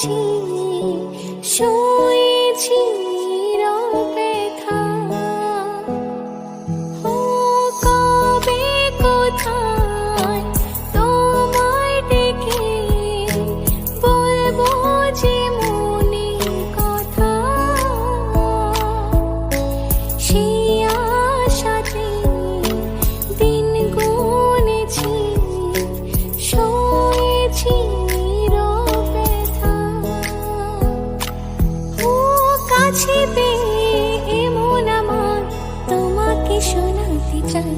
শুয়েছি শুয়েছি নীরবে থা ও কবে কোথায় তোমায় ডেকে বলবো যে মনের কথা সেই আশাতে দিন গুনেছি শুয়েছি নীরবে থা ও কাছে পেয়ে এমন আমার তোমাকে শোনাতে চাই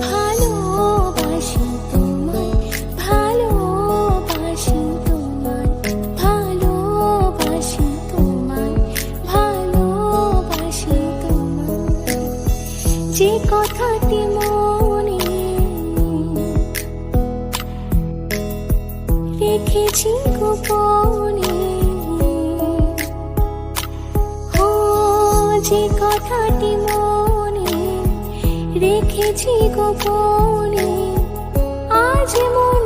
ভালোবাসি তোমায় ভালোবাসি তোমায় ভালোবাসি তোমায় ভালোবাসি তোমায় যে কথাটি মনে রেখেছি গোপনে ও যে কথাটি মনে রেখেছি গোপনে আজ মন